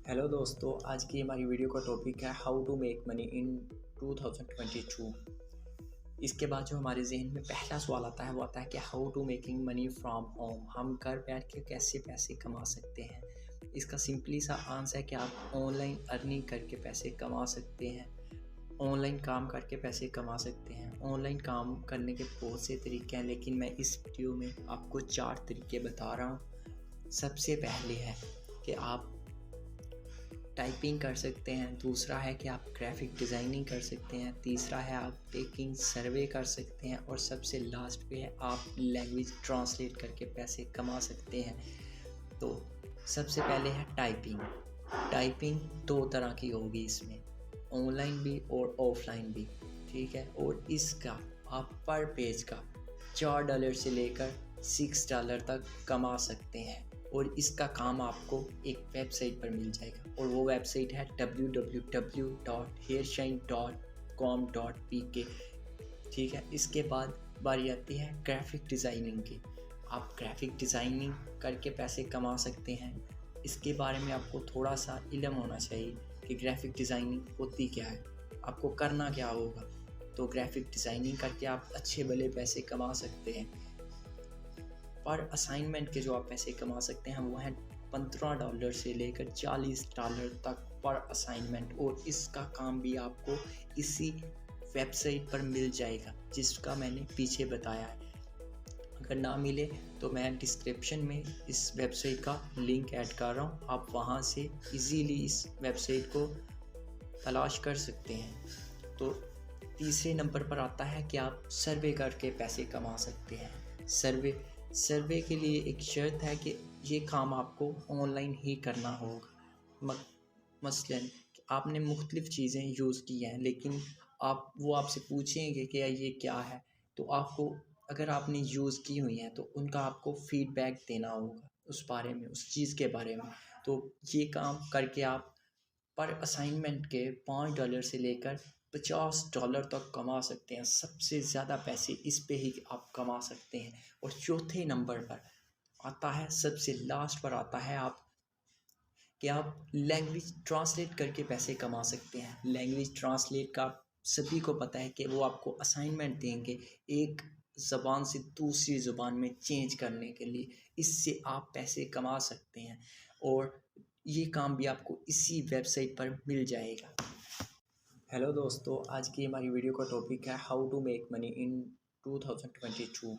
Hello दोस्तों, आज की हमारी वीडियो का टॉपिक है how to make money in 2022। इसके बाद जो हमारे जहन में पहला सवाल आता है वो आता है कि how to making money from home, हम घर बैठ के कैसे पैसे कमा सकते हैं। इसका सिंपली सा आंसर है कि आप ऑनलाइन अर्निंग करके पैसे कमा सकते हैं, ऑनलाइन काम करके पैसे कमा सकते हैं। ऑनलाइन काम करने के बहुत से तरीके हैं, लेकिन मैं इस वीडियो में आपको 4 तरीके बता रहा हूँ। सबसे पहले है कि आप टाइपिंग कर सकते हैं, दूसरा है कि आप ग्राफिक डिज़ाइनिंग कर सकते हैं, तीसरा है आप टेकिंग सर्वे कर सकते हैं, और सबसे लास्ट पे है आप लैंग्वेज ट्रांसलेट करके पैसे कमा सकते हैं। तो सबसे पहले है टाइपिंग। टाइपिंग 2 तरह की होगी इसमें, ऑनलाइन भी और ऑफलाइन भी, ठीक है। और इसका आप पर पेज का $4 से लेकर $6 तक कमा सकते हैं, और इसका काम आपको एक वेबसाइट पर मिल जाएगा, और वो वेबसाइट है www.hairshine.com.pk, ठीक है। इसके बाद बारी आती है ग्राफिक डिज़ाइनिंग की। आप ग्राफिक डिज़ाइनिंग करके पैसे कमा सकते हैं। इसके बारे में आपको थोड़ा सा इल्म होना चाहिए कि ग्राफिक डिज़ाइनिंग होती क्या है, आपको करना क्या होगा। तो ग्राफिक डिज़ाइनिंग करके आप अच्छे भले पैसे कमा सकते हैं। पर असाइनमेंट के जो आप पैसे कमा सकते हैं वो हैं $15 से लेकर $40 तक पर असाइनमेंट, और इसका काम भी आपको इसी वेबसाइट पर मिल जाएगा जिसका मैंने पीछे बताया है। अगर ना मिले तो मैं डिस्क्रिप्शन में इस वेबसाइट का लिंक ऐड कर रहा हूँ, आप वहाँ से इजीली इस वेबसाइट को तलाश कर सकते हैं। तो तीसरे नंबर पर आता है कि आप सर्वे करके पैसे कमा सकते हैं। सर्वे के लिए एक शर्त है कि ये काम आपको ऑनलाइन ही करना होगा। मसलन आपने मुख्तलिफ़ चीज़ें यूज़ की हैं, लेकिन वो आपसे पूछेंगे कि ये क्या है, तो आपको, अगर आपने यूज़ की हुई हैं तो उनका आपको फ़ीडबैक देना होगा उस बारे में, उस चीज़ के बारे में। तो ये काम करके आप पर असाइनमेंट के $5 से लेकर $50 तक कमा सकते हैं। सबसे ज़्यादा पैसे इस पे ही आप कमा सकते हैं। और चौथे नंबर पर आता है, सबसे लास्ट पर आता है कि आप लैंग्वेज ट्रांसलेट करके पैसे कमा सकते हैं। लैंग्वेज ट्रांसलेट का सभी को पता है कि वो आपको असाइनमेंट देंगे एक ज़बान से दूसरी ज़बान में चेंज करने के लिए, इससे आप पैसे कमा सकते हैं, और ये काम भी आपको इसी वेबसाइट पर मिल जाएगा। हेलो दोस्तों, आज की हमारी वीडियो का टॉपिक है how to make money in 2022।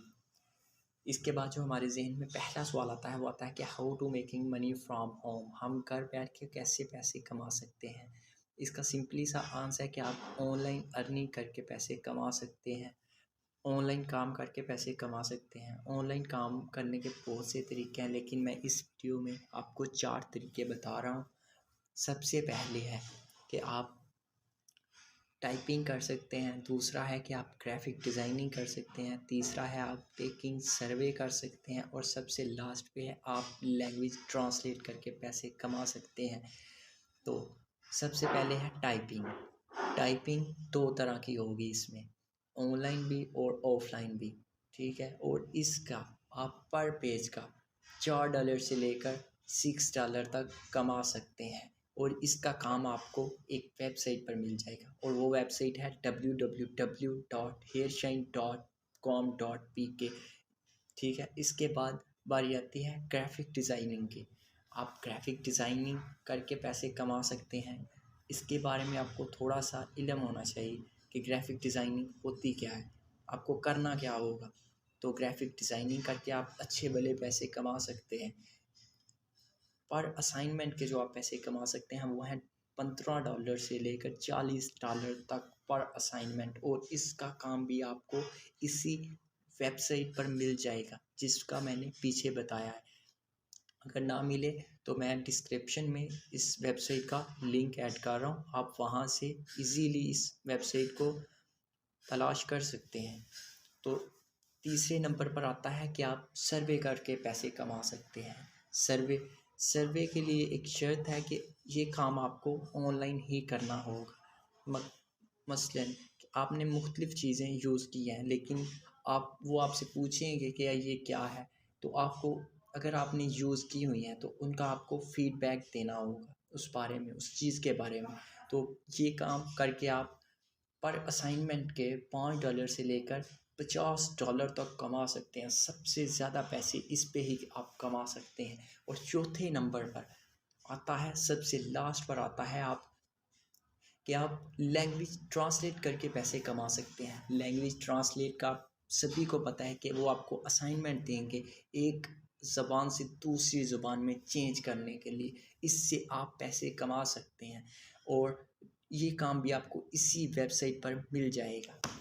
इसके बाद जो हमारे जहन में पहला सवाल आता है वो आता है कि how to making money from home, हम घर बैठ के कैसे पैसे कमा सकते हैं। इसका सिंपली सा आंसर है कि आप ऑनलाइन अर्निंग करके पैसे कमा सकते हैं, ऑनलाइन काम करके पैसे कमा सकते हैं। ऑनलाइन काम करने के बहुत से तरीके हैं, लेकिन मैं इस वीडियो में आपको 4 तरीके बता रहा हूँ। सबसे पहले है कि आप टाइपिंग कर सकते हैं, दूसरा है कि आप ग्राफिक डिज़ाइनिंग कर सकते हैं, तीसरा है आप टेकिंग सर्वे कर सकते हैं, और सबसे लास्ट पे है आप लैंग्वेज ट्रांसलेट करके पैसे कमा सकते हैं। तो सबसे पहले है टाइपिंग। टाइपिंग 2 तरह की होगी इसमें, ऑनलाइन भी और ऑफलाइन भी, ठीक है। और इसका आप पर पेज का $4 से लेकर $6 तक कमा सकते हैं, और इसका काम आपको एक वेबसाइट पर मिल जाएगा, और वो वेबसाइट है www.hairshine.com.pk, ठीक है। इसके बाद बारी आती है ग्राफिक डिज़ाइनिंग की। आप ग्राफिक डिज़ाइनिंग करके पैसे कमा सकते हैं। इसके बारे में आपको थोड़ा सा इल्म होना चाहिए कि ग्राफिक डिज़ाइनिंग होती क्या है, आपको करना क्या होगा। तो ग्राफिक डिज़ाइनिंग करके आप अच्छे भले पैसे कमा सकते हैं। पर असाइनमेंट के जो आप पैसे कमा सकते हैं वो हैं $15 से लेकर $40 तक पर असाइनमेंट, और इसका काम भी आपको इसी वेबसाइट पर मिल जाएगा जिसका मैंने पीछे बताया है। अगर ना मिले तो मैं डिस्क्रिप्शन में इस वेबसाइट का लिंक ऐड कर रहा हूँ, आप वहाँ से इजीली इस वेबसाइट को तलाश कर सकते हैं। तो तीसरे नंबर पर आता है कि आप सर्वे करके पैसे कमा सकते हैं। सर्वे के लिए एक शर्त है कि ये काम आपको ऑनलाइन ही करना होगा। मसलन आपने मुख्तलिफ़ चीज़ें यूज़ की हैं, लेकिन वो आपसे पूछेंगे कि ये क्या है, तो अगर आपने यूज़ की हुई हैं तो उनका आपको फीडबैक देना होगा उस बारे में, उस चीज़ के बारे में। तो ये काम करके आप पर असाइनमेंट के $5 से लेकर $50 तक कमा सकते हैं। सबसे ज़्यादा पैसे इस पे ही आप कमा सकते हैं। और चौथे नंबर पर आता है, सबसे लास्ट पर आता है आप कि आप लैंग्वेज ट्रांसलेट करके पैसे कमा सकते हैं। लैंग्वेज ट्रांसलेट का सभी को पता है कि वो आपको असाइनमेंट देंगे एक ज़बान से दूसरी ज़ुबान में चेंज करने के लिए। इससे आप पैसे कमा सकते हैं और ये काम भी आपको इसी वेबसाइट पर मिल जाएगा।